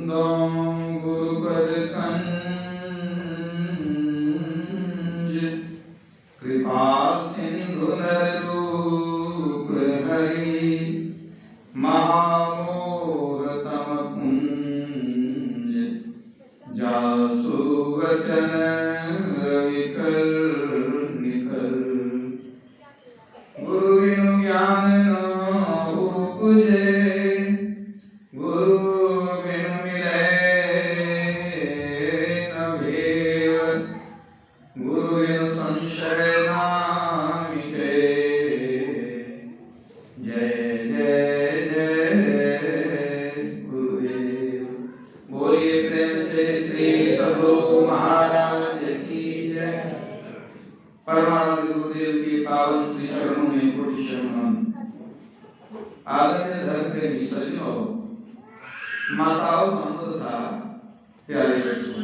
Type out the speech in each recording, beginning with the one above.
गुरुपद खंज कृपा सिंधु नररूप हरि महामोह तम कुंज जासु वचन रविकर निकर गुरु बिनु ज्ञान न उपजे गुरु बिनु मिले न भेद गुरु बिनु संशय न मिटे जय जय जय गुरुदेव। बोलिए प्रेम से श्री सद्गुरु महाराज की जय। परमानंद गुरुदेव के पावन श्री चरणों में कोटि शरण। आदरणीय धर्म प्रेमी सज्जनों, माताओं, बहनों तथा प्यारे बच्चों,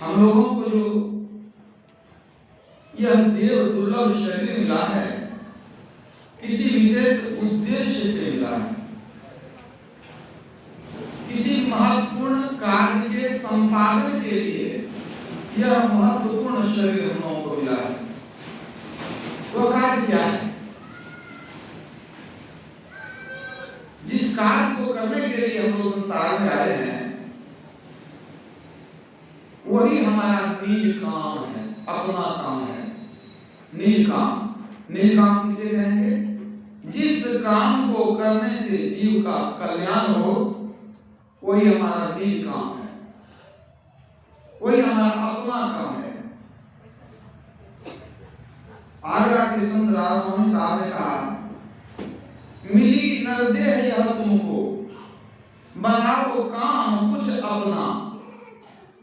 हम लोगों को जो यह देव दुर्लभ शरीर मिला है, किसी विशेष उद्देश्य से मिला है। किसी महत्वपूर्ण कार्य के संपादन के लिए यह महत्वपूर्ण शरीर हम लोगों को मिला है। वह कार्य क्या है? जिस कार्य को करने के लिए हम लोग संसार में आए हैं, वही हमारा निज काम है, अपना काम है। निज काम किसे कहेंगे? जिस काम को करने से जीव का कल्याण हो, वही हमारा निज काम है, वही हमारा अपना काम है। आगरा के संत राजस्वामी साहब ने कहा, मिली नरदेह यह तुमको, बनाओ काम कुछ अपना,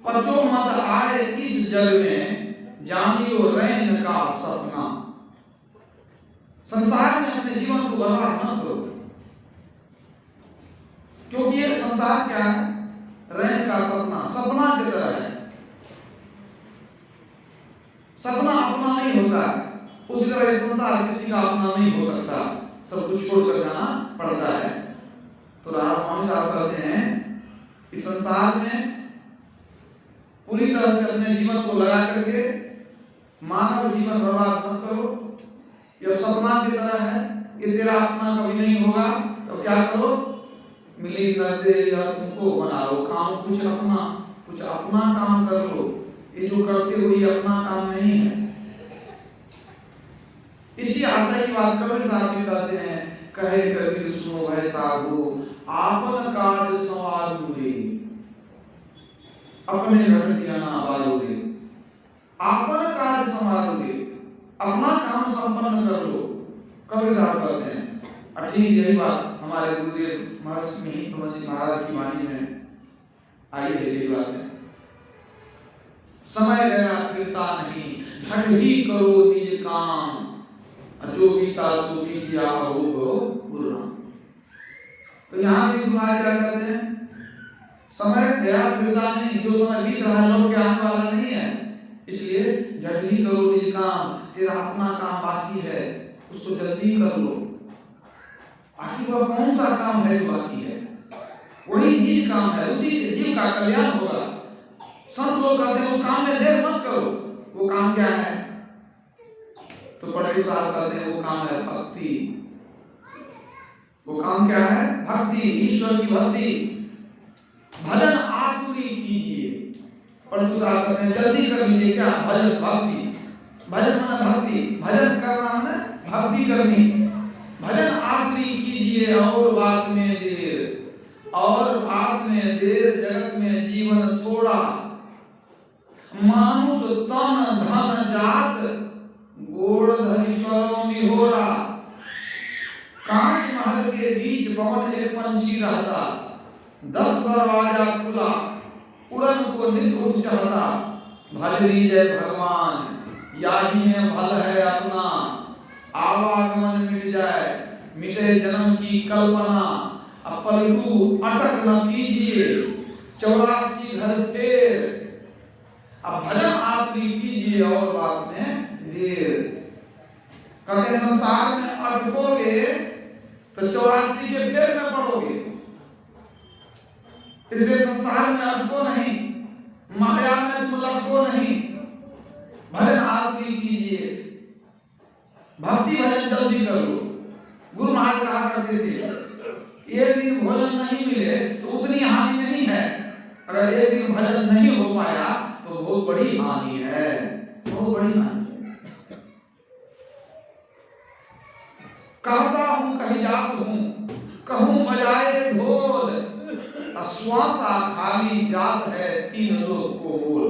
पचो मत आए इस जग में, जानियो रैन का सपना। संसार में अपने जीवन को बर्बाद मत करो, क्योंकि ये संसार क्या है? रैन का सपना, सपना की तरह है। सपना अपना नहीं होता है, उसी तरह संसार किसी का अपना नहीं हो सकता, सब कुछ छोड़कर जाना पड़ता है। तो राजस्वामी साहब कहते हैं, इस संसार में पूरी तरह से अपने जीवन को लगा करके मानव जीवन बर्बाद मत करो। यह सपना की तरह है, ये तेरा अपना कभी नहीं होगा। तो क्या करो? मिली नरदेह तुमको, बनाओ काम कुछ अपना काम कर लो। ये जो करते हो ये अपना काम नहीं है। इसी आशय की बात कबीर साहब भी कहते हैं, कहे कबीर सुनो है साधु, आपन काज संवारू रे, अपने रट दिया ना बारू रे। आपन काज संवारू रे, अपना काम संपन्न कर लो। कबीर साहब कहते हैं, ठीक यही बात हमारे गुरुदेव महर्षि मिहिर जी महाराज की वाणी में आई है। यही बात है, समय गया फिरता नहीं, झट ही करो निज काम, जो बीता सो बीत गया हो गुरु नाम। तो यहाँ भी गुरु महाराज क्या कहते हैं? समय गया फिरता नहीं, जो समय बीत रहा है लौट के आने वाला नहीं है, इसलिए झट ही करो निज काम। तेरा अपना काम बाकी है, उसको जल्दी कर लो। आखिर वह कौन सा काम है जो बाकी है? वही निज काम है, उसी से जीव का कल्याण होगा। संत लोग कहते हैं उस काम में देर मत करो। वो काम क्या है? तो पटेल साहब कहते हैं वो काम है भक्ति। वो काम क्या है? भक्ति, ईश्वर की भक्ति। भजन आतुरी कीजिए। पटेल साहब कहते हैं जल्दी कर लीजिए। क्या? भजन, भक्ति। भजन माने भक्ति, भजन करना है भक्ति करनी। भजन आतुरी कीजिए और बात में देर, और बात में देर जगत में जीवन थोड़ा। मानुष तन धन जात, गोड़ धरी करो निहोरा। कांच महल के बीच पवन एक पंछी रहता, 10 दरवाजा खुला, उड़न को नित उठ चाहता। भज लीजिए भगवान, याही में भल है अपना। आवागमन मिट जाए, मिटे जन्म की कल्पना। अब पलटू अटक न कीजिए, 84 घर टेर। अब भजन आतुरी कीजिए और बात में देर। कहते संसार में अटकोगे तो 84 के फेर में पड़ोगे। इसलिए संसार में अटको नहीं, माया में तुम लटको नहीं, भजन आरती कीजिए, भक्ति भजन जल्दी कर लो। गुरु महाराज कहा करते थे एक दिन भोजन नहीं मिले तो उतनी हानि नहीं है, अगर एक दिन भजन नहीं हो पाया तो बहुत बड़ी हानि है, बहुत बड़ी हानि है। कहता हूं कहीं जात हूं, कहूं बजाए ढोल, श्वासा खाली जात है तीन लोग को बोल।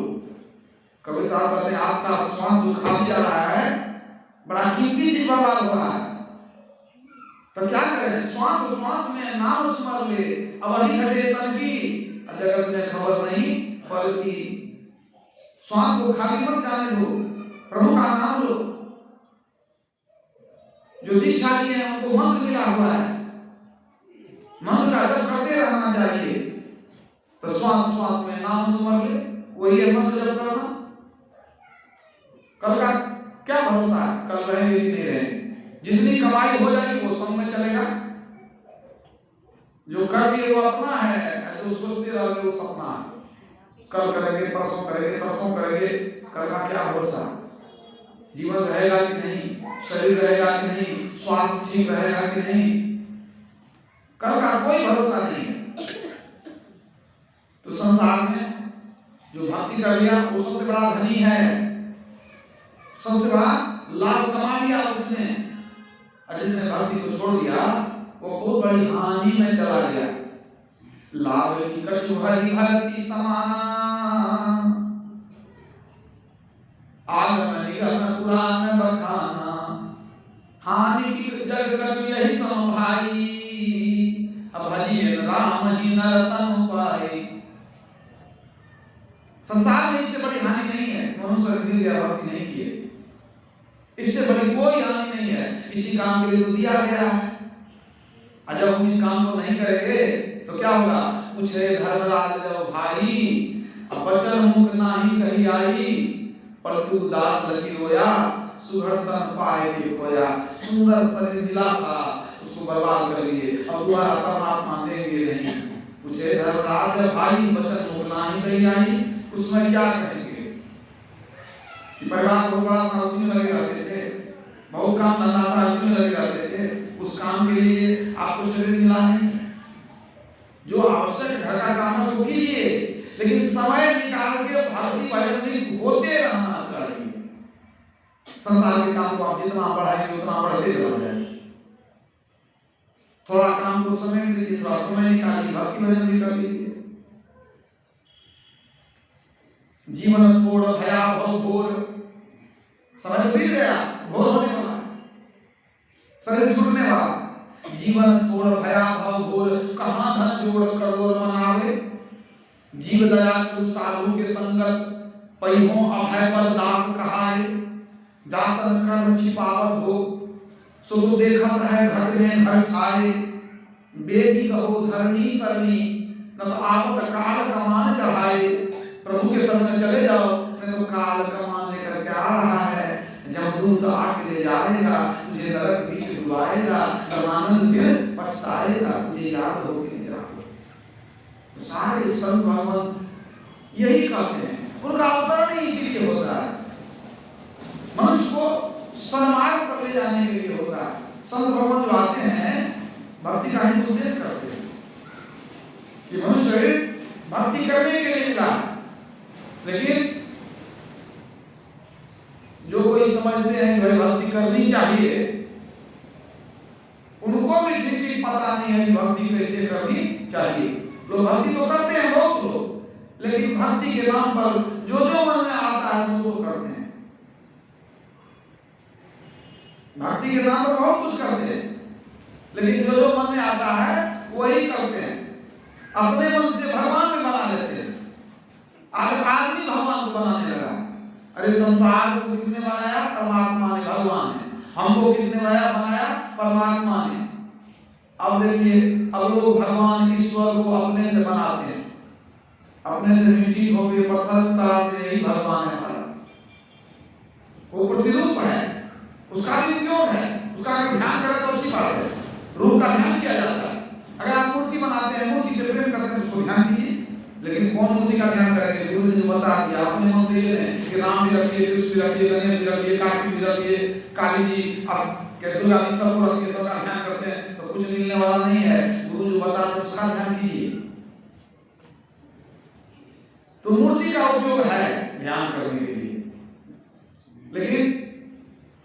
कबीर साहब कहते हैं आपका श्वास जो खाली जा रहा है, बड़ा कीमती चीज बर्बाद हो रहा है, तो क्या करें? श्वास श्वास में नाम स्मर ले, अवधि घटे तन की, जगत में खबर नहीं पर की। श्वास को खाली मत जाने दो, प्रभु का नाम लो। जो दीक्षा लिए हैं उनको मंत्र मिला हुआ है, मंत्र का जप करते रहना चाहिए। तो श्वास श्वास में नाम स्मर ले, वही है मंत्र जप करना। कल का क्या भरोसा है, कल रहेंगे कि नहीं रहेंगे? जितनी कमाई हो जाएगी वो सब में चलेगा, जो कर दिए वो अपना है, जो सोचते रहोगे वो सपना है। कल करेंगे, परसों करेंगे, परसों करेंगे, कल का क्या भरोसा? जीवन रहेगा कि नहीं, शरीर रहेगा कि नहीं, स्वास्थ्य ठीक रहेगा कि नहीं, कल का कोई भरोसा नहीं है। तो संसार में जो भक्ति कर लिया वो सबसे बड़ा धनी है, सबसे बड़ा लाभ कमा लिया उसने। और जिसने भक्ति को छोड़ दिया वो बहुत बड़ी हानि में चला गया। लाभ की कछु हरि भक्ति समाना, आगम निगम पुराण बखाना, हानि की जग कछु यही सम भाई, अब भजिए राम ही नर तन पाए। संसार में इससे बड़ी हानि नहीं है, मनुष्य मिल गया भक्ति नहीं किए, इससे बड़ी कोई हानि नहीं है। इसी काम के लिए तो दिया गया है। और जब हम इस काम को नहीं करेंगे तो क्या होगा? पूछे धर्मराज जब भाई, बचन मुख नाही कही आई, पलटू दास लगी रोया, सुघड़ तन पाए के खोया। सुंदर शरीर मिला था, उसको बर्बाद कर लिए, अब दोबारा परमात्मा देंगे नहीं। पूछे धर्मराज जब भाई, बचन मुख नाही कही आई, उसमें क्या कहेंगे? परिवार बहुत बड़ा था, उसी में लगे रहते थे, बहुत काम धंधा था, उसी में लगे रहते थे। उस काम के लिए आपको शरीर मिला नहीं। जो आवश्यक घर का काम है वो कीजिए, लेकिन समय निकाल के भक्ति भजन में होते रहना चाहिए। संसार के काम को आप जितना बढ़ाएंगे उतना बढ़ते चला जाएगा। थोड़ा काम को समय दीजिए, थोड़ा समय निकालिए, भक्ति भजन भी कर लीजिए। जीवन थोड़ा भयावह घोर, समय बीत गया, घोर होने वाला है, शरीर छूटने वाला। जीवन थोड़ा भयावह घोर, कहाँ धन जोड़ करोड़ मनावे। जीव दया तू साधु के संगत, पैहों अभय पद दास कहाए। जासन कर्म छिपावत हो, सो देखत है घट में घर छाए। बेदी कहो धरनी सरनी, न तो आवत काल कमान चढ़ाए। प्रभु के शरण में चले जाओ, नहीं तो काल कमान लेकर के आ रहा है। जब दूत आके ले जाएगा, तुझे नरक बीच डुबाएगा, परमानंद दिन पछताएगा, तुझे याद होगी नहीं रहा। तो सारे संत भगवंत यही कहते हैं, उनका अवतरण ही इसीलिए होता है, मनुष्य को सन्मार्ग पर ले जाने के लिए होता है। संत भगवंत जो आते हैं भक्ति का ही उद्देश्य करते हैं कि मनुष्य भक्ति करने के लिए मिला। लेकिन जो कोई समझते हैं कि भाई भक्ति करनी चाहिए, उनको भी ठीक ठीक पता नहीं है कि भक्ति कैसे करनी चाहिए। लोग भक्ति तो करते हैं बहुत लोग, लेकिन भक्ति के नाम पर जो जो मन में आता है वो करते हैं। भक्ति के नाम पर बहुत कुछ करते हैं, लेकिन जो जो मन में आता है वही करते हैं। अपने मन से भगवान में बना लेते हैं। आज आदमी भगवान को बनाने लगा। अरे संसार को किसने बनाया? परमात्मा ने, भगवान ने। हमको किसने बनाया? परमात्मा ने। अब देखिए, अब लोग भगवान ईश्वर को अपने से बनाते हैं, अपने से मिट्टी धोबे पत्थर तरह से यही भगवान है हमारा। वो प्रतिरूप है, उसका भी उपयोग है, उसका अगर ध्यान करें तो अच्छी बात है। रूप का ध्यान किया जाता है, अगर आप मूर्ति बनाते हैं, मूर्ति से प्रेम करते हैं तो उसको ध्यान दीजिए, लेकिन कौन मूर्ति का ध्यान करेंगे? गुरु ने जो बता दिया अपने मन से ये नहीं कि राम भी रखिए, कृष्ण भी रखिए, गणेश भी रखिए, कार्तिक भी रखिए, काली जी, अब क्या दुर्गा जी सबको रखिए, सबका ध्यान करते हैं तो कुछ मिलने वाला नहीं है। गुरु जो बताते हैं उसका ध्यान कीजिए। तो मूर्ति का उपयोग है ध्यान करने के लिए, लेकिन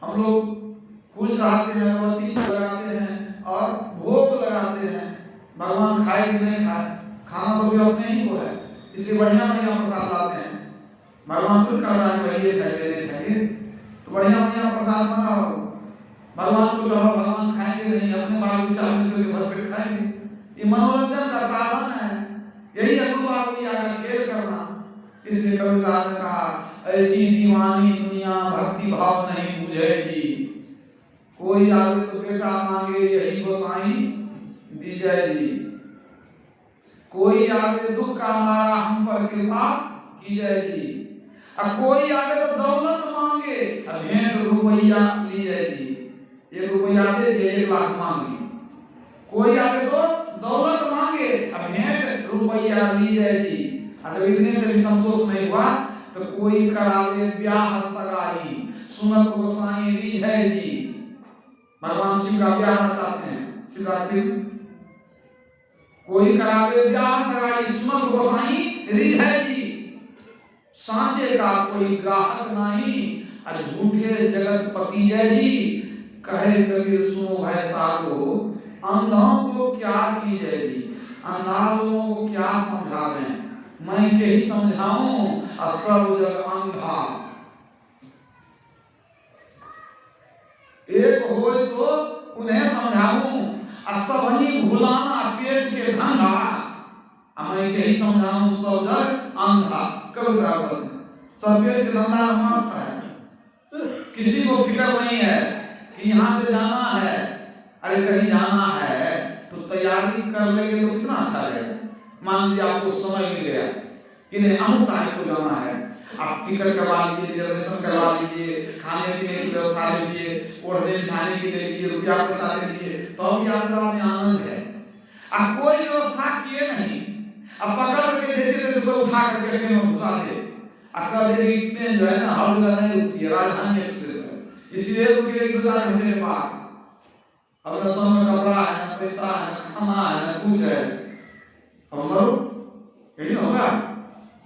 हम लोग फूल चढ़ाते हैं, अगरबत्ती लगाते हैं और भोग लगाते हैं। भगवान खाए कि नहीं खाए, खाना तो भी अपने ही को है, इसलिए बढ़िया बढ़िया प्रसाद लाते हैं। भगवान खुद कह रहा है भाई ये खाइए नहीं खाइए, तो बढ़िया बढ़िया प्रसाद बनाओ, भगवान को चढ़ाओ। भगवान खाएंगे नहीं, अपने बाल विचार में भरपेट खाएंगे। ये मनोरंजन का साधन है, यही अनुवाद किया खेल करना। इसलिए कबीर साहब ने कहा ऐसी दीवानी दुनिया भक्ति भाव नहीं बुझेगी। कोई आगे तो बेटा मांगे यही गोसाई दीजिए जी, कोई आगे दुख का मारा हम पर कृपा कीजिए जी, अब कोई आगे तो दौलत मांगे अब भेंट रुपया लीजिए जी। 1 रुपया दे दिए 1 लाख मांग ली। कोई आगे तो दौलत मांगे अब भेंट रुपया लीजिए जी। अगर इतने से भी संतोष नहीं हुआ तो कोई करावे ब्याह सगाई सुनत गोसाई रीझे जी। भगवान शिव का ब्याह चाहते हैं शिवरात्रि में, कोई करावे ब्याह सगाई सुनत गोसाई रीझे जी। सांचे का कोई ग्राहक नहीं और झूठे जगत पति जय जी। कहे कबीर सुनो भाई साधो अंधों को क्या कीजिए जी, अंधालों को क्या समझावें, मैं के ही समझाऊं और सब जग अंधा। एक होए तो उन्हें समझाऊं और सब ही भुलाना पेट के धंधा, मैं के ही समझाऊं सब जग अंधा। कब सब पेट के धंधा मस्त है, किसी को फिक्र नहीं है कि यहाँ से जाना है, अरे कहीं जाना है तो तैयारी कर लेंगे तो कितना अच्छा रहेगा। मान लीजिए आपको समय मिल गया कि नहीं अमुक तारीख को जाना है, आप टिकट करवा लीजिए, रिजर्वेशन करवा लीजिए, खाने पीने की व्यवस्था लीजिए, ओढ़ने बिछाने की ले लीजिए, रुपया पैसा ले लीजिए, तो अब यात्रा में आनंद है। अब कोई व्यवस्था किए नहीं, अब पकड़ के जैसे जैसे कोई उठा करके ट्रेन में घुसा दे, अब ट्रेन जो है ना हर जगह नहीं रुकती है, राजधानी एक्सप्रेस है, इसलिए रुकेगी 2-4 घंटे के बाद। अब न समय कपड़ा है, न पैसा है, न खाना है, न कुछ है, अब मरो यही होगा।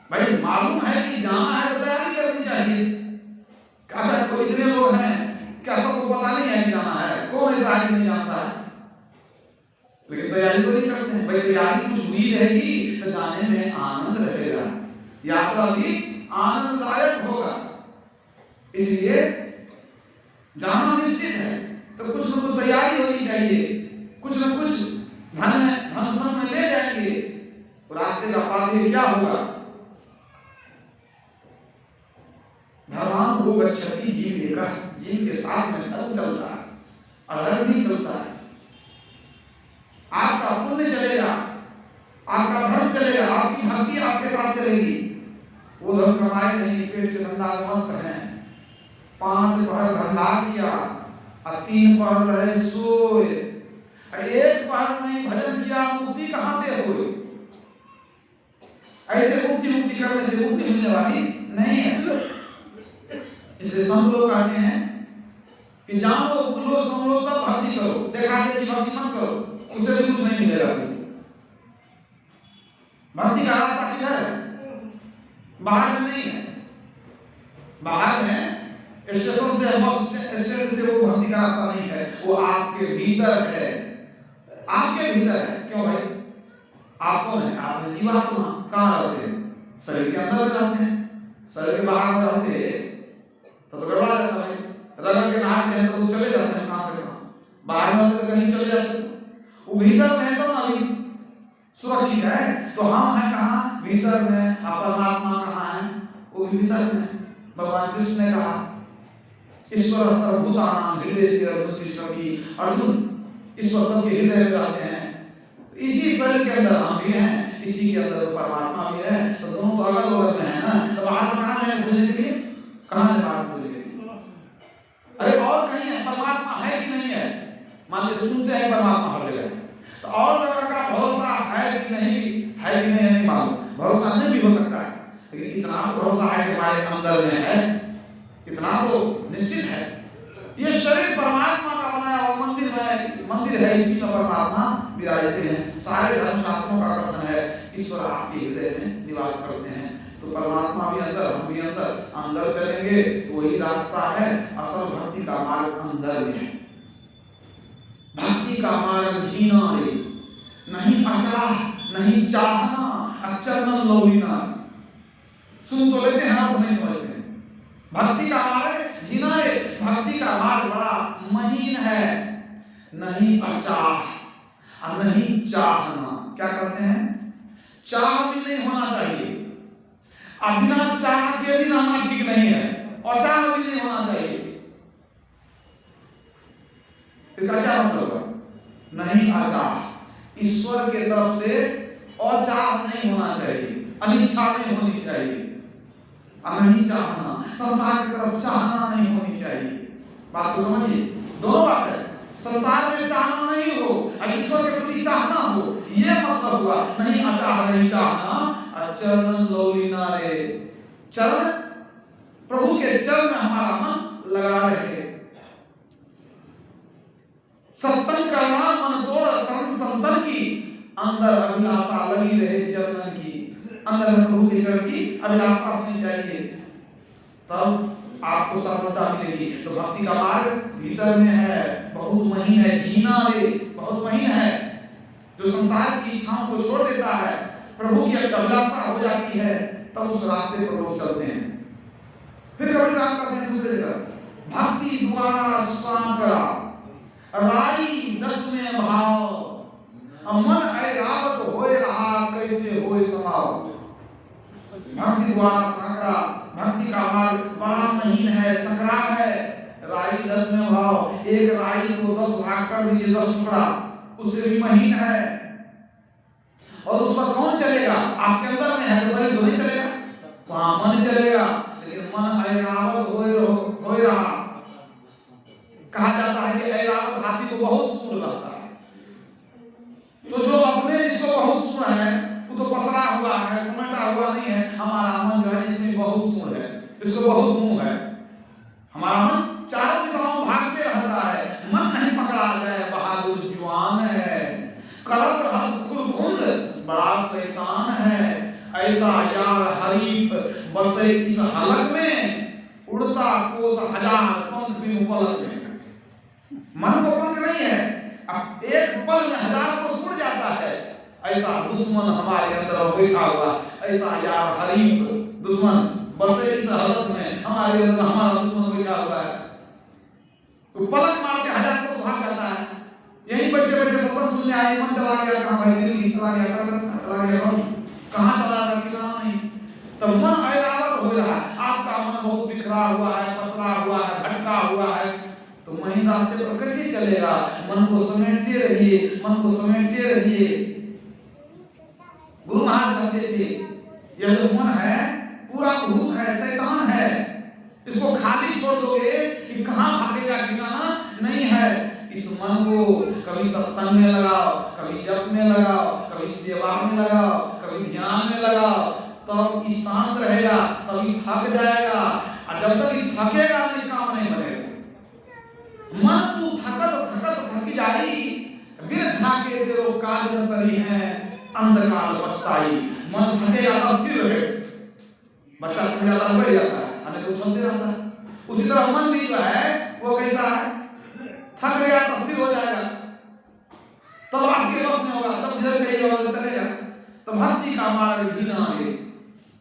भाई मालूम है कि जाना है तो तैयारी करनी चाहिए। अच्छा कोई इतने लोग हैं क्या सबको पता नहीं है कि जाना है? कौन ऐसा है नहीं जानता है, लेकिन तैयारी तो नहीं करते हैं। भाई तैयारी कुछ हुई रहेगी तो जाने में आनंद रहेगा, यात्रा भी आनंददायक होगा। इसलिए जाना निश्चित है तो कुछ न कुछ तैयारी होनी चाहिए, कुछ न कुछ धन संग में ले जाएंगे। रास्ते का पाथे क्या होगा? धर्मानु भोग गच्छति जीव एकः, जीव के साथ में धर्म चलता है, अधर्म भी चलता है। आपका पुण्य चलेगा, आपका धर्म चलेगा, आपकी भक्ति आपके साथ चलेगी। वो धर्म कमाए नहीं, पेट के धंधा मस्त है, 5 पहर धंधा किया और 3 पहर रहे सोए, 1 पहर नहीं भजन किया, मुक्ति कहां से हुई? ऐसे मुक्ति करने से मुक्ति मिलने वाली नहीं है। इसलिए संत लोग कहते हैं कि जानो बुझो समझो तब भक्ति करो, देखा दे की भक्ति मत करो, उससे भी कुछ नहीं मिलेगा। भक्ति का रास्ता किधर है? बाहर में नहीं है। बाहर में स्टेशन से बस स्टैंड से वो भक्ति का रास्ता नहीं है, वो आपके भीतर है, आपके भीतर है। क्यों भाई? आप कौन है? आप जीवात्मा। कहाँ रहते हैं? शरीर के अंदर रहते हैं, शरीर के बाहर रहते तो गड़बड़ा जाता भाई। रगड़ के नहाते हैं तो चले जाते हैं कहाँ से कहाँ, बाहर में तो कहीं चले जाते। वो भीतर में तो अभी सुरक्षित है, तो हम हैं कहाँ? भीतर में। परमात्मा कहाँ है? वो भीतर में। भगवान कृष्ण ने कहा ईश्वर सर्वभूतानां हृदयेषु अर्जुन तिष्ठति, अर्जुन ईश्वर सबके हृदय में रहते हैं। इसी शरीर के अंदर हम भी हैं, इसी के अंदर परमात्मा भी है, तो दोनों तो अगल बगल में है ना। तो बाहर कहाँ जाए खोजने के लिए? कहाँ जाए बाहर खोजने के लिए? अरे और कहीं है? परमात्मा है कि नहीं है? मान लीजिए सुनते हैं परमात्मा हर जगह, तो और जगह का भरोसा है कि नहीं मालूम, भरोसा नहीं भी हो सकता है, लेकिन इतना भरोसा है कि हमारे अंदर में है, इतना तो निश्चित है। ये शरीर परमात्मा का बनाया हुआ मंदिर है, इसी में परमात्मा विराजते हैं। सारे धर्म शास्त्रों का कथन है ईश्वर आपके हृदय में निवास करते हैं। तो परमात्मा भी अंदर, हम भी अंदर चलेंगे तो वही रास्ता है। असल भक्ति का मार्ग अंदर में है। भक्ति का मार्ग जीना है, नहीं अचाह, नहीं चाहना, अचरन लौलीना। सुन तो लेते हैं, अर्थ नहीं समझते। भक्ति का मार्ग जीना है। भक्ति का मार्ग बड़ा महीन है, नहीं अचाह और नहीं चाहना। क्या कहते हैं? चाह भी नहीं होना चाहिए, अब बिना चाह के भी रहना ठीक नहीं है, अचाह भी नहीं होना चाहिए। इसका क्या मतलब है? नहीं अचाह, ईश्वर के तरफ से अचाह नहीं होना चाहिए, अनिच्छा नहीं होनी चाहिए, नहीं चाहना, संसार की तरफ चाहना नहीं होनी चाहिए। बात को समझिए, दोनों बात है। संसार में चाहना नहीं हो और ईश्वर के प्रति चाहना हो, ये मतलब हुआ नहीं अचाह, नहीं चाहना। चरण लौलीना रे, चरण, प्रभु के चरण में हमारा मन लगा रहे। सत्संग करना मन तोड़ संतन की, अंदर अभिलाषा लगी रहे चरणन की, अंदर में प्रभु के चरण की अभिलाषा होनी चाहिए, तब आपको सफलता मिलेगी। तो भक्ति का मार्ग भीतर में है, बहुत महीन है, जीना रे बहुत महीन है। जो संसार की इच्छाओं को छोड़ देता है, प्रभु की अभिलाषा हो जाती है, तब उस रास्ते पर लोग चलते हैं। फिर कबीर साहब कहते हैं दूसरे जगह, भक्ति द्वारा सांकरा राई दस में भाव, मन ऐरावत होए रहा कैसे होए समाव। भक्ति द्वारा सांकरा, भक्ति का मार्ग बड़ा महीन है, संकरा है। राई 10 में भाव, एक राई को 10 भाग कर दीजिए, 10 टुकड़ा, उससे भी महीन है। और उस पर कौन चलेगा? आपके अंदर में है तो शरीर तो नहीं चलेगा, वहां मन चलेगा। लेकिन मन ऐरावत होए रहा। कहा जाता है कि ऐरावत हाथी को बहुत सूंड रहता है। तो जो अपने इसको बहुत सूंड है, वो तो पसरा हुआ है, समेटा हुआ नहीं है। हमारा मन जो है इसमें बहुत सूंड है, इसको बहुत मुंह है। हमारा मन चारों दिशाओं भागते रहता है। मन नहीं पकड़ा जाए, बहादुर जवान है, करत रहत खुरखुंड बड़ा शैतान है। ऐसा यार हरीफ बसे इस हलक में, उड़ता कोस हजार पंख बिनु पलक में। मन को पंख नहीं है, अब एक पल में हजार कोस उड़ जाता है। ऐसा दुश्मन हमारे अंदर बैठा हुआ, ऐसा यार हरीफ दुश्मन बसे इस हलक में, हमारे अंदर हमारा दुश्मन बैठा हुआ है। तो पलक मार के हजार कोस भाग जाता है। यहीं बैठे बैठे सत्संग सुनने आए, मन चला गया, कहाँ भाई दिल्ली चला गया, कहाँ चला गया ठिकाना नहीं। तब मन ऐरावत हो रहा है, आपका मन बहुत बिखरा हुआ है, पसरा हुआ है, भटका हुआ है। तो वही रास्ते पर कैसे चलेगा? मन को समेटते रहिए, मन को समेटते रहिए। गुरु महाराज कहते थे, यह जो मन है पूरा भूत है, शैतान है, इसको खाली छोड़ दोगे कि कहाँ भागेगा ठिकाना नहीं है। इस मन को कभी सत्संग में लगाओ, कभी जप में लगाओ, कभी सेवा में लगाओ, कभी ध्यान में लगाओ, तब ये शांत रहेगा, तभी थक जाएगा। और जब तक ये थकेगा नहीं, काम नहीं बनेगा। मन तू थक जाई, बिन थाके तेरो काज न सरी है, अंधकाल पछताई। मन थकेगा तो स्थिर रहे, बच्चा थक जाता है, बैठ जाता है, हमें तो चलते रहता है। उसी तरह मन भी जो है वो कैसा है, थक गया तो स्थिर हो जाएगा, तब आपके बस में होगा, तब धीरे धीरे होगा, चलेगा। तो भक्ति का मार्ग जीना है,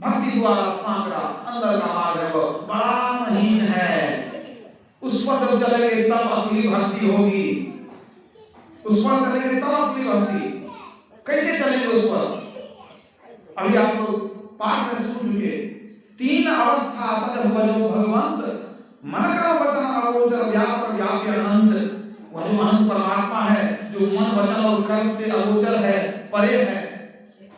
भक्ति द्वारा सांकरा, अंदर का मार्ग है वो बड़ा महीन है। उस पर जब चलेंगे तब असली भक्ति होगी, उस पर चलेंगे तब असली भक्ति। कैसे चलेंगे उस पर? अभी आप लोग पाठ में सुन चुके, 3 अवस्था तज भजो भगवंत, मन कर्म वचन अगोचर व्यापक व्याप्य अनंत। वह जो अनंत परमात्मा है, जो मन वचन और कर्म से अगोचर है, परे है,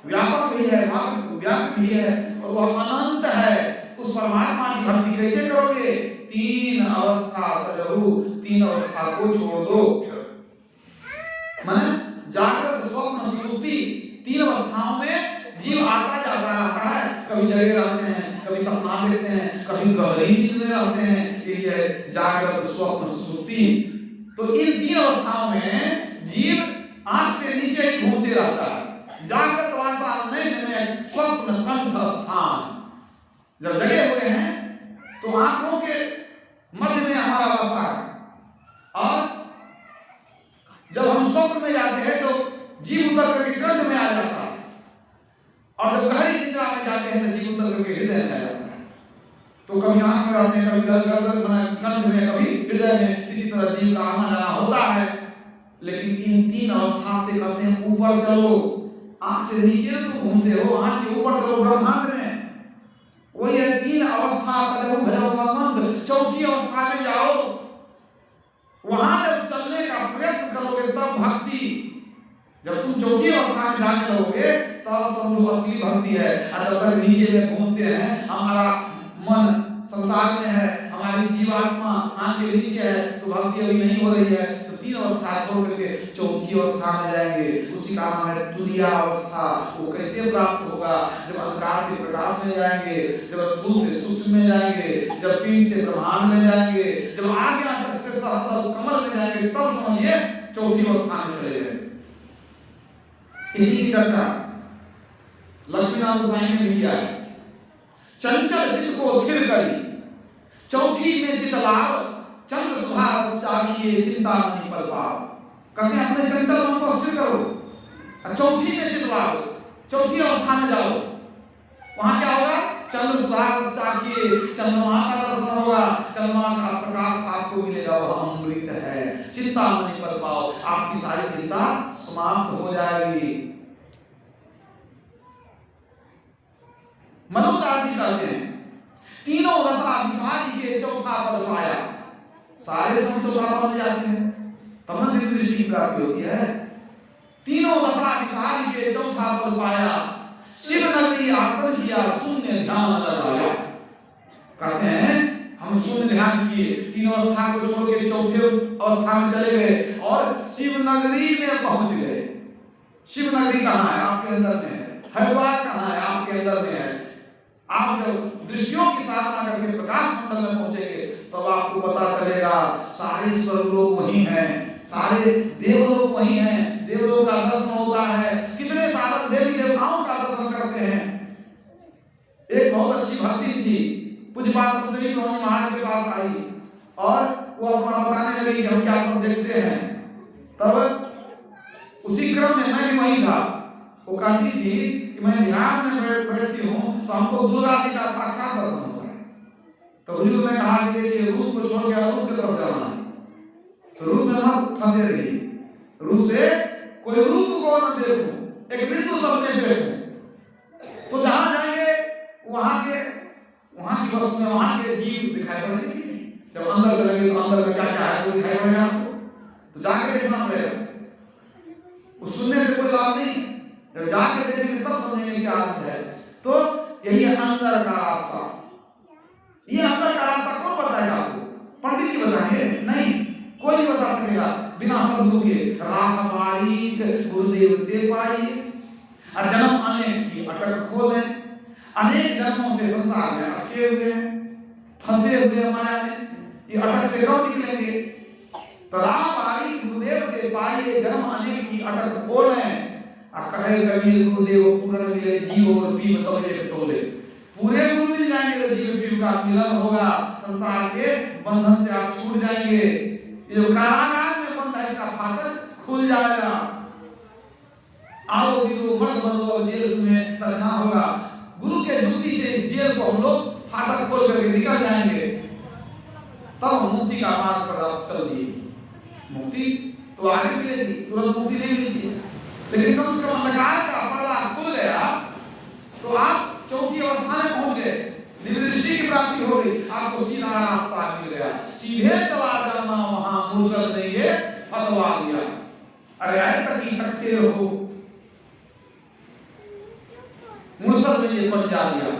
व्यापक भी है, व्यापक भी है, और वह अनंत है। उस परमात्मा की भक्ति कैसे करोगे? 3 अवस्था तजहु, 3 अवस्था को छोड़ दो। माने जागृत स्वप्न सुषुप्ति तीन अवस्थाओं में जीव आता जाता रहता है। कभी जगे रहते हैं, कभी सपना देखते हैं, कभी गहरी नींद में रहते हैं। ये है जागृत स्वप्न सुषुप्ति। तो इन तीन अवस्थाओं में जीव आंख से नीचे ही घूमते रहता है। जागृत अवस्था में स्वप्न कंठ स्थान, जब जगे हुए हैं तो आंखों के मध्य में हमारा वासा है, और जब हम स्वप्न में जाते हैं तो जीव उतर करके कंठ में आ जाता है, और जब गहरी निद्रा में जाते हैं तो जीव उतर करके हृदय में आ जाता है। तो कभी आंख में रहते हैं, कभी गर्दन में, कंठ में, कभी हृदय में, इसी तरह जीव का आना जाना होता है। लेकिन इन तीन अवस्था से कहते हैं ऊपर चलो, आंख से नीचे न तुम घूमते हो, आंख के ऊपर चलो ब्रह्मांड में। वही है तीन अवस्था तक भजा हुआ मंत्र। चौथी अवस्था में जाओ, वहां जब चलने का प्रयत्न करोगे तब भक्ति, जब तुम चौथी अवस्था में जाने लगोगे तब समझो असली भक्ति है। अगर नीचे में घूमते हैं, हमारा मन संसार में है, हमारी जीवात्मा आंख के नीचे है, तो भक्ति अभी नहीं हो रही है। तो तीन अवस्था छोड़ करके चौथी अवस्था में जाएंगे, उसी का नाम है तुरीया अवस्था। वो कैसे प्राप्त होगा? जब अंधकार से प्रकाश में जाएंगे, जब स्थूल से सूक्ष्म में जाएंगे, जब पिंड से ब्रह्मांड में जाएंगे, जब आज्ञा तक से सहस्त्र कमल में जाएंगे, तब समझिए चौथी अवस्था में चले गए। इसी की चर्चा लक्ष्मीनाथ गोसाई ने भी किया है। चंचल चित्त को स्थिर करी, चौथी में चित लाभ, चंद्र सुधा रस चाखिए, चिंता मणि पर पाव। कहते हैं अपने चंचल मन को स्थिर करो, चौथी में चित लाभ, चौथी अवस्था में जाओ। वहां क्या होगा? चंद्र सुधा रस चाखिए, चंद्रमा का दर्शन होगा, चंद्रमा का प्रकाश आपको मिलेगा, वह अमृत है। चिंता मणि पर पाव, आपकी सारी चिंता समाप्त हो जाएगी। मनोदास जी कहते हैं तीनों रसा विसारी के चौथा पद पाया। सारे सब चौथा पद में जाते हैं, तब न दिव्य दृष्टि की प्राप्ति होती है। तीनों रसा विसारी के चौथा पद पाया, शिव नगरी आसन किया, शून्य ध्यान लगाया। कहते हैं हम शून्य ध्यान किए, तीनों अवस्था को छोड़ के चौथे अवस्था में चले गए और शिव नगरी में पहुंच गए। शिव नगरी कहाँ है? आपके अंदर में है। हरिद्वार कहाँ है? आपके अंदर में है। आप जब दृष्टियों की साधना करके प्रकाश मंडल में पहुंचेंगे तब आपको पता चलेगा सारे स्वर्गलोक वही हैं, सारे देवलोक वही हैं, देवलोक का दर्शन होता है। कितने साधक देवी देवताओं का दर्शन करते हैं। एक बहुत अच्छी भक्ति थी, पूज्यपाद संतरी प्रभु महाराज के पास आई और वो अपना बताने लगी कि हम क्या सब देखते हैं। तब उसी क्रम में मैं भी वही था। वो कहती थी कि मैं ध्यान में बैठती हूँ तो हमको दुर्गा जी का साक्षात दर्शन होता है। तो बुजुर्ग ने कहा कि देखिए रूप को छोड़ के अरूप की तरफ जाना है, तो रूप में मत फंसे रहिए, रूप से कोई रूप को न देखूं, एक बिंदु सबने देखूं। तो जहां जाएंगे वहां की वस्तु में वहां के जीव दिखाई पड़ेंगे। जब अंदर चलेंगे तो अंदर में क्या क्या है तो दिखाई पड़ेगा आपको। तो जाके देखना पड़ेगा, उस सुनने से कोई लाभ नहीं, जब जाके देखेंगे तब समझेंगे क्या आनंद है। तो यही है अंदर का रास्ता। ये अंदर का रास्ता कौन बताएगा आपको? पंडित जी बताएंगे? नहीं, कोई नहीं बता सकेगा बिना सद्गुरु के। राह बारीक गुरुदेव ते पाइए, और जन्म अनेक की अटक खोले। अनेक जन्मों से संसार में अटके हुए हैं, फंसे हुए माया में, ये अटक से कब निकलेंगे? तो राह बारीक गुरुदेव ते पाइए, जन्म अनेक की अटक खोले। कहे कबीर गुरुदेव पूर्ण मिले, जीव और पीव तब एक तोले। पूरे गुरु मिल जाएंगे तो जीव पीव का मिलन होगा, संसार के बंधन से आप छूट जाएंगे। ये जो कारागार में बंद है इसका फाटक खुल जाएगा। आओ गिरो मर्द बनो, जेल तुम्हें तलना होगा। गुरु के जुक्ति से इस जेल को हम लोग फाटक खोल करके निकल जाएंगे, तब मुक्ति का मार्ग पर आप चल दिए। मुक्ति तो आगे मिलेगी, तुरंत मुक्ति नहीं मिलती है, लेकिन कम से कम अंधकार का पर्दा खुल गया तो आप चौथी अवस्था में पहुंच गए, दिव्य दृष्टि की प्राप्ति हो गई, आपको सीधा रास्ता मिल गया। सीधे चला जाना वहां मुर्शद ने ये बतवा दिया। अरे आए तक तकते हो, मुर्शद ने ये पंजा दिया।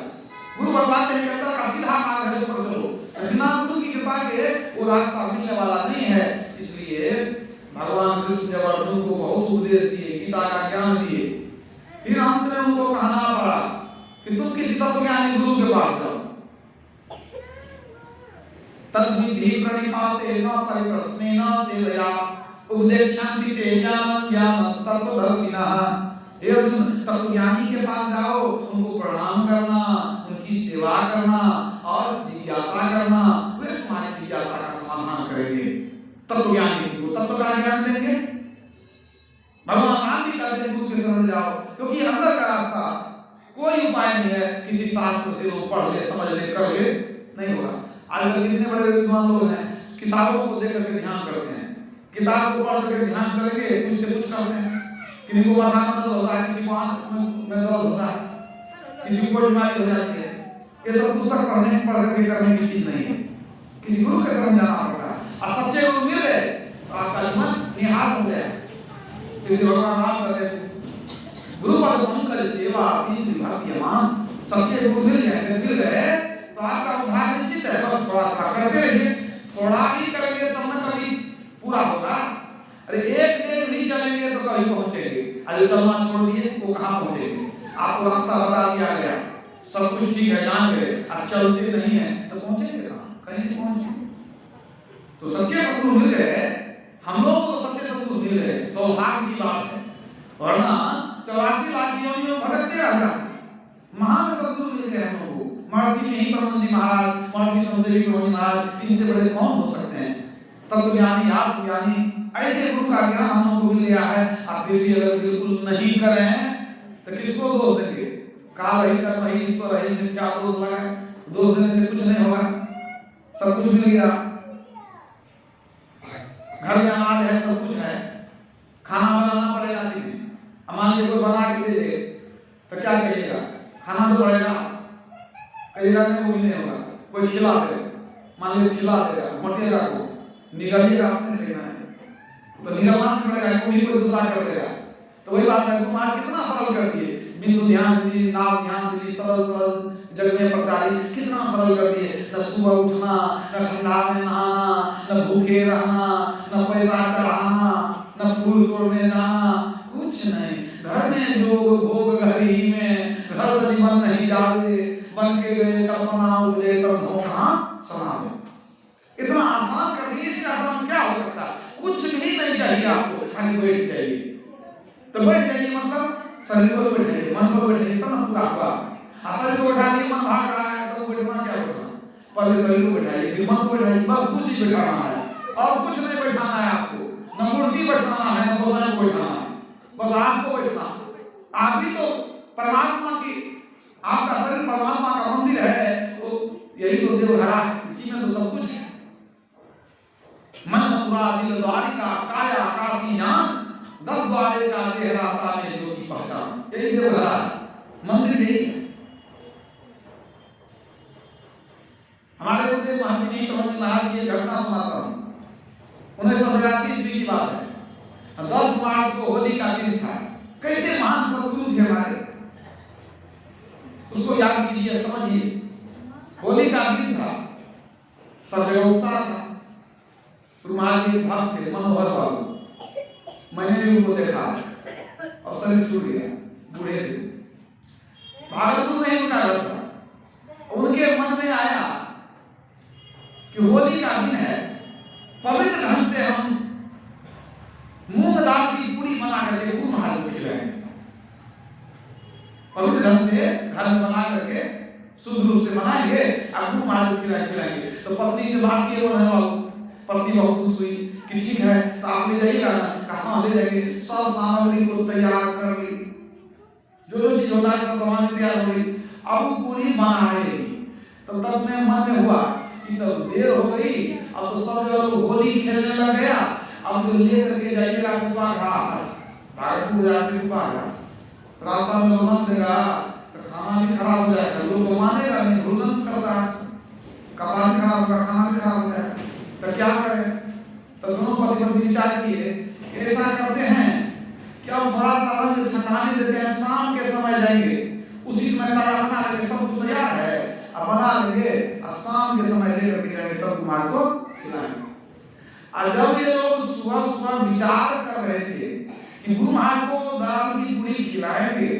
गुरु बतलाते हैं कि अंदर का सीधा मार्ग है, उस पर चलो। बिना गुरु की कृपा के वो रास्ता मिलने वाला नहीं है। इसलिए भगवान कृष्ण जब अर्जुन को बहुत उपदेश दिए, गीता का ज्ञान दिए, फिर अंत में उनको कहना पड़ा कि तुम किसी तत्वज्ञानी गुरु के पास जाओ। तद्विधि प्रणिपाते न परिप्रश्नेन सेवया उपदेक्षन्ति ते ज्ञानं ज्ञानस्तत्त्वदर्शिनः। हे अर्जुन, तत्वज्ञानी के पास जाओ, उनको प्रणाम करना, उनकी सेवा करना और जिज्ञासा करना, वे तुम्हारी जिज्ञासा का समाधान करेंगे। तत्वज्ञानी को तत्व का ज्ञान देंगे। भगवान राम भी कहते हैं गुरु के शरण जाओ, क्योंकि अंदर का रास्ता कोई उपाय नहीं है किसी शास्त्र से लोग पढ़ ले, समझ ले, कर ले, नहीं होगा। आजकल कितने बड़े विद्वान लोग हैं, किताबों को देख करके ध्यान करते हैं, किताब को पढ़ करके ध्यान करेंगे, कुछ से कुछ करते हैं। किसी को माथा में दर्द होता है, किसी को आंख में दर्द होता है, किसी को बीमारी हो जाती है। ये सब पुस्तक पढ़ने पढ़ करके करने की चीज नहीं है, किसी गुरु के शरण जाना पड़ता है। और सच्चे गुरु मिल गए तो आपका जीवन निहाल हो गया। इसलिए भगवान राम कहते हैं गुरु पद पंकज सेवा तीसरी भारतीय मान। सच्चे गुरु मिल गए तो आपका उद्धार निश्चित है। बस थोड़ा थोड़ा करते रहिए, थोड़ा ही करेंगे तब न कभी पूरा होगा। अरे एक डेग नहीं चलेंगे तो कहीं पहुंचेंगे। आज चलना छोड़ दिए वो कहां पहुंचेंगे? आपको रास्ता बता दिया गया, सब कुछ ठीक है, जान गए, आज चलते नहीं है तो पहुंचेंगे कहां? कहीं नहीं पहुंचेंगे। तो सच्चे सद्गुरु मिल गए, हम लोग को सच्चे सद्गुरु मिल गए, सौभाग्य की बात है। वरना 84 लाख योनियों भटकते रह जाते। महान सद्गुरु मिल गए हम लोगों को। महर्षि में ही ब्रह्म जी महाराज, महर्षि संतदेवी ब्रह्म महाराज, इनसे बड़े कौन हो सकते हैं? तत्वज्ञानी, आत्मज्ञानी, ऐसे गुरु का ज्ञान हम लोगों को मिल गया है। आप फिर भी अगर बिल्कुल नहीं करें तो किसको दोष देंगे? काल ही कर्म ही ईश्वर ही मिथ्या दोष लगाए, दोष देने से कुछ नहीं होगा। सब कुछ मिल गया, घर में अनाज है, सब कुछ है, खाना बनाना पड़ेगा नहीं। मान लीजिए कोई बना के दे दे तो क्या कहिएगा? खाना तो पड़ेगा, कहिएगा नहीं वो भी नहीं होगा। कोई खिला दे, मान लीजिए खिला देगा, मोटेगा को निगलिएगा अपने से ना, तो निगलना पड़ेगा, कोई दूसरा कर देगा। तो वही बात है, तुम आज कितना सरल कर दिए, बिंदु ध्यान दी, नाव ध्यान दी, सरल सरल जग में प्रचारी, कितना सरल कर दिए। न सुबह उठना, न ठंडा में नहाना, न भूखे रहना, न पैसा चढ़ाना, न फूल तोड़ने जाना, कुछ नहीं। घर में जोग भोग घरी में, घर जीवन नहीं जावे, बन के गए कल्पना उजे तब धोखा समावे। इतना आसान कर दिए, इससे आसान क्या हो सकता है? कुछ भी नहीं चाहिए आपको, खाली बैठ जाइए। तो बैठ जाइए मतलब शरीर को बैठाइए, मन को बैठाइए, तब ना पूरा हुआ। शरीर को बैठा दिए, मन भाग रहा है तो बैठना क्या बैठना? पहले शरीर को बैठाइए, फिर मन को बैठाइए, बस कुछ ही बैठाना है और कुछ नहीं बैठाना है आपको। न मूर्ति बैठाना है, न भगवान को बैठाना है, बस आपको बैठना। आप भी तो परमात्मा की, आपका शरीर परमात्मा का मंदिर है, तो यही तो देवघरा, इसी में तो सब कुछ है। मन मथुरा दिल द्वारिका, काया काशी ज्ञान, 10 द्वारे का देहराता में ज्योति पहचान। यही देवघरा मंदिर यही है। हमारे गुरुदेव महर्षि प्रबंध महाराज की घटना सुनाता हूँ। 1982 ईस्वी की बात है। 10 मार्च को होली का दिन था। कैसे महान सद्गुरु थे हमारे, उसको याद कीजिए, समझिए। होली का दिन था, सब जगह उत्साह था। महाराज के भक्त थे मनोहर बाबू, मैंने भी उनको देखा और शरीर छूट गया, बूढ़े थे। भागलपुर में ही उनका घर था। उनके मन में आया कि होली का दिन है, पवित्र ढंग से हम मूंग दाल की पूरी बना करके गुरु महाराज को खिलाएंगे। पवित्र ढंग से घर में बना करके शुद्ध रूप से बनाएंगे और गुरु महाराज को खिलाएंगे। तो पत्नी से बात किए वो बाबू, पत्नी बहुत खुश हुई कि ठीक है तो आप ले जाइएगा ना? कहाँ ले जाएंगे? सब सामग्री को तैयार कर ली, जो चीज होता है सब सामग्री तैयार हो गई। अब पूरी बनाएगी। तो तब में मन में हुआ कि जब देर हो गई, अब तो सब लोग होली खेलने लग गया, अब ले करके जाइएगा कुपा घाट, भागलपुर से कुपा घाट। रास्ता में लोग देगा तो खाना भी खराब हो जाएगा, लोग तो मानेगा नहीं, भूलन करता है, कपड़ा भी खराब होगा, खाना भी खराब हो जाएगा। तो क्या करें? तो दोनों पति पत्नी विचार किए, ऐसा करते हैं कि अब थोड़ा सा रंग ठंडाने देते हैं, शाम के समय जाएंगे, उसी समय ताजा बना लेंगे, सब कुछ तैयार है, अब बना लेंगे और शाम के समय लेकर के जाएंगे, तब तुम्हारे को खिलाएंगे। और जब ये लोग सुबह सुबह विचार कर रहे थे कि गुरु महाराज को दाल की पूरी खिलाएंगे,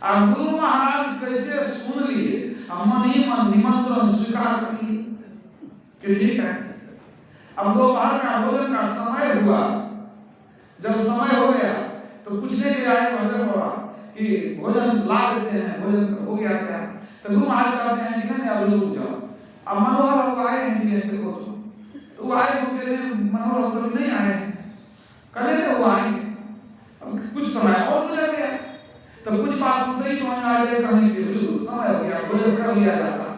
और गुरु महाराज कैसे सुन लिए, मन ही मन निमंत्रण स्वीकार कर लिए कि ठीक है। अब दोपहर का भोजन का समय हुआ, जब समय हो गया तो पूछने के आए भजन बाबा कि भोजन ला देते हैं, भोजन हो गया क्या? तो गुरु महाराज कहते हैं कि नहीं अब रुक जाओ, अब मनोहर लोग आए हैं कि देखो तो वो आए हो के मनोहर लोग नहीं आए, कल के वो आएंगे। अब कुछ समय और गुजर गया, तो कुछ बात सही समझ आ गई, कहने के हुजूर समय हो गया, भोजन कर लिया जाता।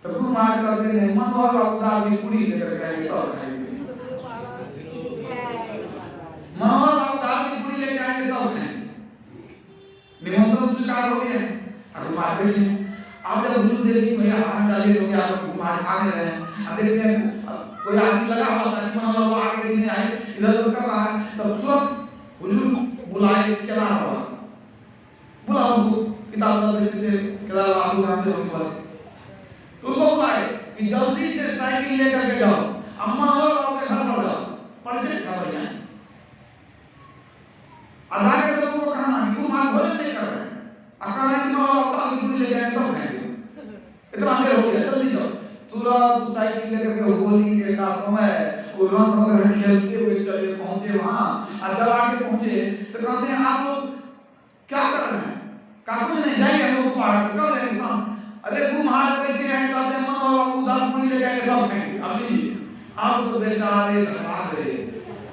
तो गुरु महाराज कहते हैं मनोहर लोग दाल की पूरी लेकर गए और खाएंगे, मनोहर लोग दाल की पूरी लेकर आएंगे तब खाएंगे। निमंत्रण स्वीकार हो गया, अब बात बैठे। अब जब गुरु देखी भैया हाथ डाले लोग आप घुमा खा रहे हैं, अब देखते हैं कोई आदमी लगा हुआ था कि मनोहर लोग आगे नहीं आए, इधर उधर कर रहा है, तब तुरंत हुजूर बुलाए क्या हुआ, बुलाओ किताब का स्थिति किताब आप जानते हो कि तो उनको बुलाए कि जल्दी से साइकिल लेकर के जाओ, अम्मा और के घर पर जाओ, परिचय था बढ़िया। अल्लाह के लोगों को कहा कि गुरु महाराज भोजन नहीं कर रहे हैं, अकाले की मां और ताली पूरी ले जाए तो खाएंगे, इतना अंधेर हो गया, जल्दी जाओ। तुरंत साइकिल लेकर के होली के का समय वो रंग वगैरह खेलते हुए चले पहुंचे वहां, और जब आके पहुंचे तो कहते हैं आप लोग क्या कर रहे हैं? कहा कुछ नहीं, जाइए हम लोग पहाड़ पर कब जाएंगे शाम। अरे गुरु महाराज बैठे हैं, कहते हैं मनोहर दाल पूरी ले जाएंगे तब खाएंगे। अब लीजिए, अब तो बेचारे घबरा गए,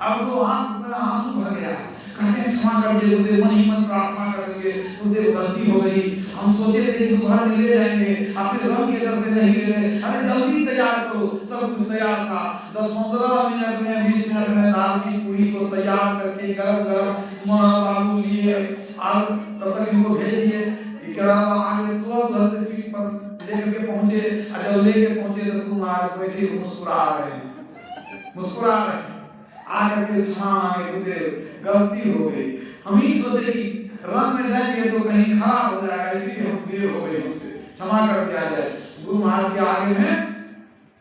अब तो आंख में आंसू भर गया, कहते हैं क्षमा कर दीजिए गुरुदेव, मन ही मन प्रार्थना करेंगे गुरुदेव गलती हो गई, हम सोचे थे कि दोपहर में ले जाएंगे, आप फिर रंग के डर से नहीं ले गए, अरे जल्दी तैयार करो। सब कुछ तैयार था, 10-15 मिनट में 20 मिनट में दाल की पूरी को तैयार करके गरम गरम मनोहर बाबू लिए और तब तक इनको भेज दिए कि केरला आगे तुरंत घर से पीठ पर लेकर के पहुंचे, और जब लेके पहुंचे तो गुरु महाराज बैठे मुस्कुरा रहे हैं, आकर के क्षमा मांगे गुरुदेव गलती हो गई, हम ही सोचे कि रंग में जाएंगे तो कहीं खराब हो जाएगा, इसीलिए हम देर हो गई, हमसे क्षमा कर दिया जाए। गुरु महाराज के आगे में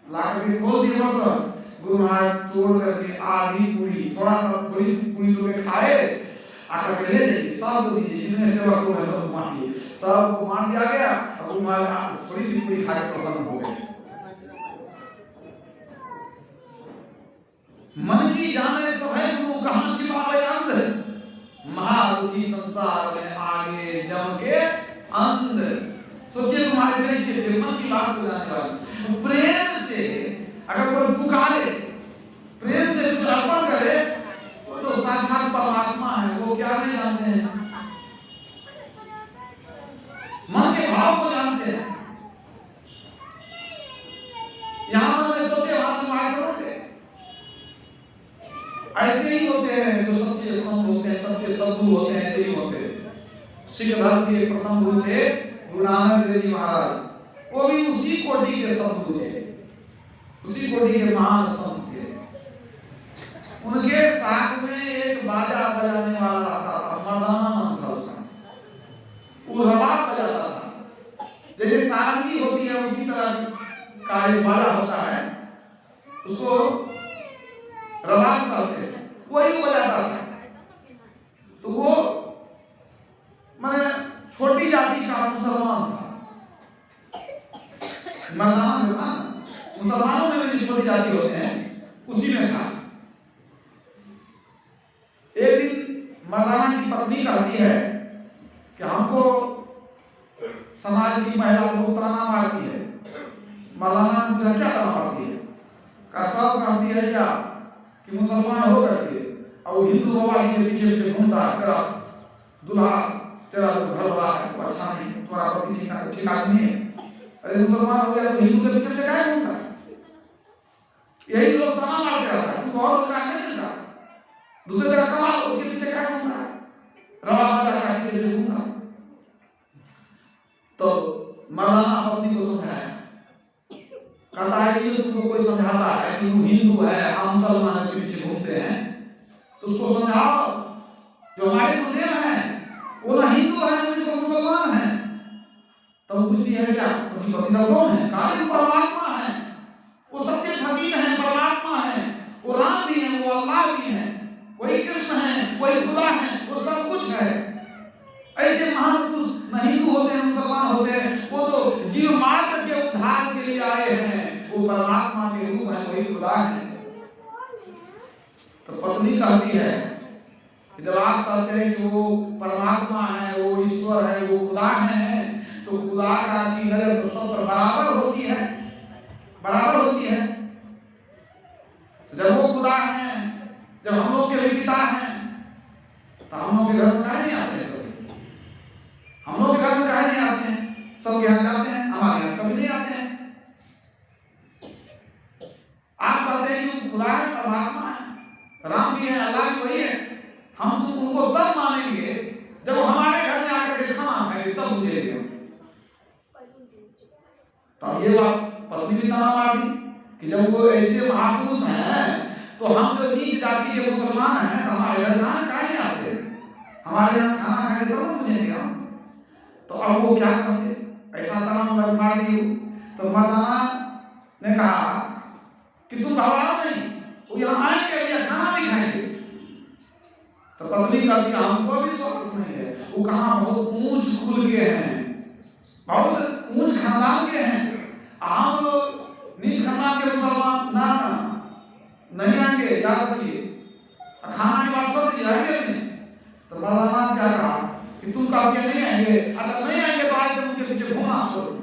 लाकर के खोल दिए बर्तन, गुरु महाराज तोड़ करके आधी पूरी, थोड़ी सी पूरी तो खाए, आकर के ले जाइए सबको दीजिए, जितने सेवक लोग हैं सबको बांटिए, सबको बांट दिया गया। और गुरु महाराज थोड़ी सी पूरी खा के प्रसन्न हो गए। मन की जाने सभय गुरु कहां छिपावे अंध, महादुखी संसार में आगे जम के अंध। सोचिए तुम्हारे कैसे थे, मन की बात को जाने वाले, प्रेम से अगर कोई पुकारे, प्रेम से कुछ अर्पण करे, वो तो साक्षात परमात्मा है, वो क्या नहीं जानते हैं, मन के भाव को जानते हैं। यहां मन में सोचे वहां तुम आए समझते, ऐसे ही होते हैं जो सच्चे संत होते हैं, सच्चे सद्गुरु होते हैं, ऐसे ही होते हैं। सिख धर्म के प्रथम गुरु थे गुरु नानक देव जी महाराज, वो भी उसी कोटि के सद्गुरु थे, उसी कोटि के महान संत थे। उनके साथ में एक बाजा बजाने वाला रहता था, मर्दाना नाम था उसका, वो रबाब बजाता था, जैसे सारंगी होती है उसी तरह का एक बाजा होता है, उसको रबाब कहते हैं, वही बजाता था। तो वो माने छोटी जाति का मुसलमान था, मर्दाना जो था, मुसलमानों में भी छोटी जाति होते हैं, उसी में था। एक दिन मर्दाना की पत्नी कहती है कि हमको समाज की महिला लोग ताना मारती है। मर्दाना मुझे क्या ताना मारती है? का सब कहती है क्या कि मुसलमान हो करके और हिंदू बाबा के पीछे पीछे घूमता है, तेरा दूल्हा तेरा जो घर वाला है वो अच्छा नहीं, तुम्हारा पति ठीक आदमी है, अरे मुसलमान हो गया तो हिंदू के पीछे पीछे क्या घूमता है? यही लोग ताना मारते रहता है, तुमको और रोजगार नहीं मिलता, दूसरे जगह कमा लो, उसके पीछे क्या घूमता है, रवा बाजा का पीछे पीछे घूमता है। तो मर्दाना पत्नी को समझाया, कहता है कि तुमको कोई समझाता है कि वो हिंदू है, हम मुसलमान इसके पीछे घूमते हैं, तो उसको समझाओ जो हमारे गुरुदेव हैं वो ना हिंदू है ना मुसलमान है, तब तो पूछती है क्या उसकी पतिदेव कौन है? कहा परमात्मा है, वो सच्चे फकीर हैं, परमात्मा है, वो राम भी है, वो अल्लाह भी है, वही कृष्ण है, वही खुदा है, वो सब कुछ है। ऐसे महान पुरुष न हिंदू होते हैं, मुसलमान होते हैं, वो तो जीव मात्र के उद्धार के लिए आए हैं, वो परमात्मा के रूप है, वही खुदा है। तो पत्नी कहती है कि जब आप कहते हैं कि वो परमात्मा है, वो ईश्वर है, वो खुदा है, तो खुदा का की नजर तो सब पर बराबर होती है, बराबर होती है। जब वो खुदा है, जब हम लोग के पिता हैं, तो हम लोग के घर में काहे नहीं आते हैं? हम लोग के घर में काहे नहीं आते हैं? सबके यहाँ जाते हैं, हमारे यहाँ कभी नहीं आते हैं। आप कहते हैं कि खुदा है, परमात्मा है, राम भी है, अल्लाह भी वही है। हम तो उनको तब मानेंगे जब हमारे घर में आकर के खाना खाएंगे, तब बुझेंगे। तब ये बात पत्नी भी तना मारी कि जब वो ऐसे महापुरुष हैं, तो हम जो नीच जाति के मुसलमान हैं, तो हमारे घर खाना खाने आते, हमारे यहाँ खाना खाएंगे तब बुझेंगे हम। तो अब वो क्या कहते, ऐसा तना मार दी। तो मर्दाना ने कहा कि तुम घबराओ नहीं, वो यहाँ आएंगे, या खाना भी खाएंगे। तो पत्नी कहती है हमको विश्वास नहीं है, वो कहाँ बहुत ऊंच कुल के हैं, बहुत ऊंच खानदान के हैं, हम लोग नीच खानदान के मुसलमान ना नहीं आएंगे, याद रखिए। खाना की बात छोड़ दीजिए, आएंगे नहीं। तो मर्दाना क्या कहा कि तुम कहते नहीं आएंगे, अच्छा नहीं आएंगे तो आज से उनके पीछे घूमना छोड़ देंगे,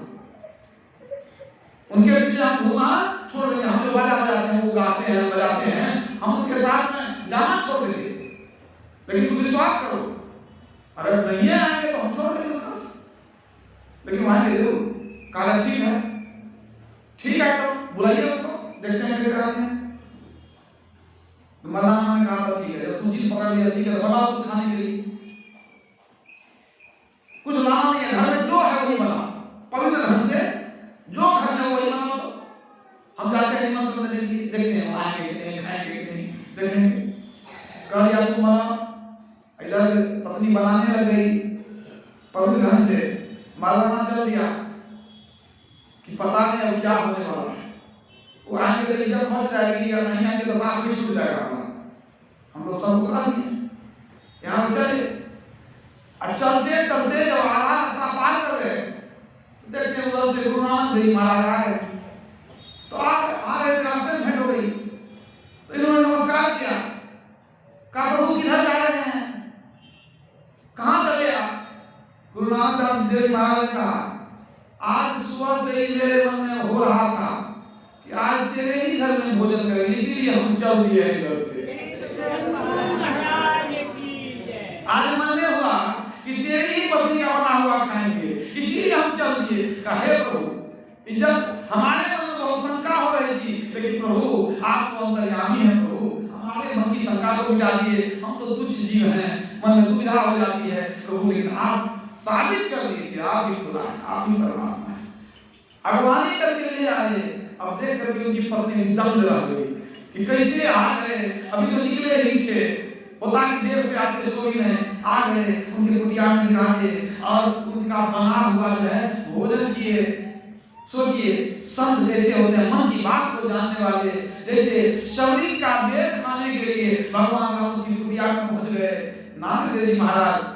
उनके पीछे हम घूमना छोड़ देंगे। हम जो बाजा बजाते हैं, वो गाते हैं, बजाते हैं, हम उनके साथ में जाना छोड़ देंगे। लेकिन तुम विश्वास करो, अगर नहीं आएंगे तो हम छोड़ देंगे बस, लेकिन आएंगे जरूर। कहा ठीक है, ठीक है, तो बुलाइए उनको, देखते हैं कैसे आते हैं। तो मर्दाना ने कहा ठीक है, जब तू जिद पकड़ लिया, ठीक है, बनाओ कुछ खाने के लिए। कुछ लाना नहीं है, घर में जो है वही बना, पवित्र ढंग से जो घर में वही बना। तो हम जाते हैं निमंत्रण देने के लिए, देखते हैं आएंगे खाएंगे कि नहीं, देखेंगे। कह दिया तुम बना, इधर पत्नी बनाने लग गई पवित्र ढंग से। मर्दाना चल दिया कि पता नहीं अब क्या होने वाला है, वो आएंगे तो इज्जत बच जाएगी, या नहीं आएंगे तो साथ भी छूट जाएगा हमारा। हम तो सब करा दिए, यहाँ चले। चलते चलते जब आधा रास्ता पार कर गए, तो देखते हैं उधर से गुरु नानक देव महाराज आ गए। तो आ रहे थे, रास्ते में भेंट हो गई। तो इन्होंने नमस्कार किया, कहा प्रभु किधर जा रहे हैं, कहाँ चले आप? गुरु नानक देव महाराज ने कहा आज सुबह से ही मेरे मन में हो रहा था कि आज तेरे ही घर में भोजन करेंगे, इसीलिए हम चल दिए इधर से। आज मन में हुआ कि तेरी ही पत्नी का बना हुआ खाएंगे, इसीलिए हम चल दिए। कहे प्रभु इज्जत हमारे मन में बहुत शंका हो रही थी, लेकिन प्रभु आप तो अंतर्यामी हैं, प्रभु हमारे मन की शंका को मिटा दिए। हम तो तुच्छ जीव हैं, मन में दुविधा हो जाती है प्रभु, लेकिन आप साबित कर दिए कि आप ही खुदा हैं, आप ही परमात्मा हैं। अगवानी करके ले आए। अब देख करके उनकी पत्नी दंग रह गई कि कैसे आ गए, अभी तो निकले ही थे, होता कि देर से आते सोई में आ गए, उनके कुटिया में गिराए और उनका बना हुआ जो है भोजन किए। सोचिए संत जैसे होते हैं, मन की बात को जानने वाले, जैसे शबरी का बेर खाने के लिए भगवान राम उसकी कुटिया में पहुंच गए। नानक देव जी महाराज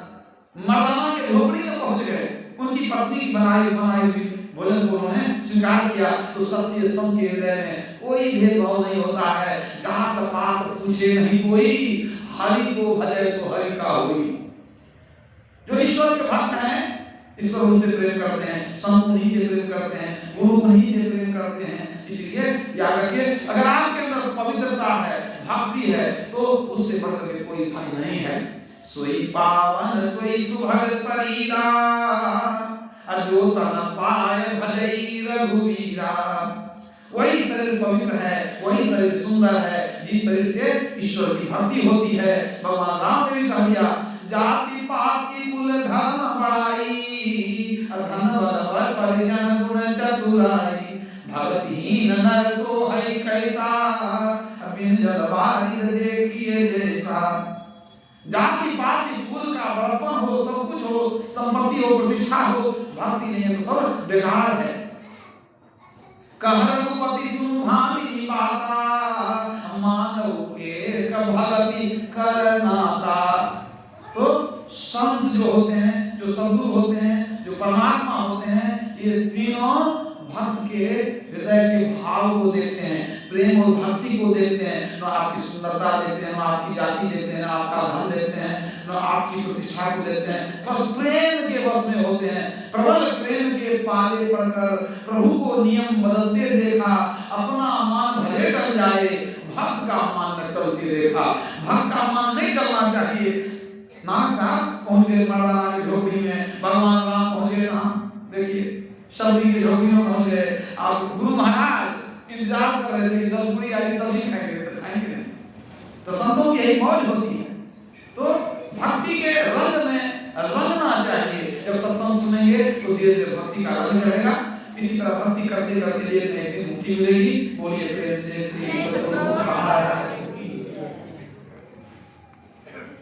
मर्दाना के झोपड़ी में पहुंच गए, उनकी पत्नी बनाई हुई भोजन को उन्होंने स्वीकार किया। तो सच्चे संत के हृदय में कोई भेदभाव नहीं होता है, जात पात पूछे नहीं कोई, हरि को भजे सो हरि का होई। जो ईश्वर के भक्त हैं, ईश्वर उनसे प्रेम करते हैं, संत उन्हीं से प्रेम करते हैं, गुरु उन्हीं से प्रेम करते हैं। इसलिए याद रखिए, अगर आपके अंदर पवित्रता है, भक्ति है, तो उससे बढ़कर के कोई भय नहीं है। सोई पावन सोई सुभग शरीरा, अजो तन पाय भजई रघुवीरा। वही शरीर पवित्र है, वही शरीर सुंदर है, जिस शरीर से ईश्वर की भक्ति होती है। भगवान राम ने भी कह दिया, जाति पाति कुल धन बड़ाई, धन बल परिजन गुण चतुराई, भक्तिहीन नर सो है कैसा, बिन जल बारिद देखिए जैसा। जाति पाति कुल का बड़पन हो, सब कुछ हो, संपत्ति हो, प्रतिष्ठा हो, भक्ति नहीं है तो सब बेकार है। कहरनुपति सुनु भामिनी बाता, मानव एक भगति करनाता। तो संत जो होते हैं, जो सद्गुरु होते हैं, जो परमात्मा होते हैं, ये तीनों भक्त के हृदय के भाव को देखते हैं, प्रेम और भक्ति को देखते हैं। न आपकी सुंदरता देखते हैं, न आपकी जाति देखते हैं, न आपका धन देखते हैं, न आपकी प्रतिष्ठा को देखते हैं। बस प्रेम के वश में होते हैं। प्रबल प्रेम के पाले पड़कर प्रभु को नियम बदलते देखा, अपना मान भले टल जाए, भक्त का मान न टलते देखा। भक्त का मान नहीं टलना चाहिए। नानक साहब पहुंच गए मर्दाना की झोपड़ी में, भगवान राम पहुंच गए वहां, देखिए शबरी की झोपड़ी में पहुंच गए। आप गुरु महाराज इंतजार कर रहे थे कि दलपुरी आई तभी खाएंगे, तो खाएंगे नहीं। तो संतों की यही मौज होती है। तो भक्ति के रंग में रंगना चाहिए। जब सत्संग सुनेंगे तो धीरे धीरे भक्ति का रंग चढ़ेगा। इसी तरह भक्ति करते करते एक दिन मुक्ति मिलेगी। बोलिए प्रेम से श्री सद्गुरु महाराज।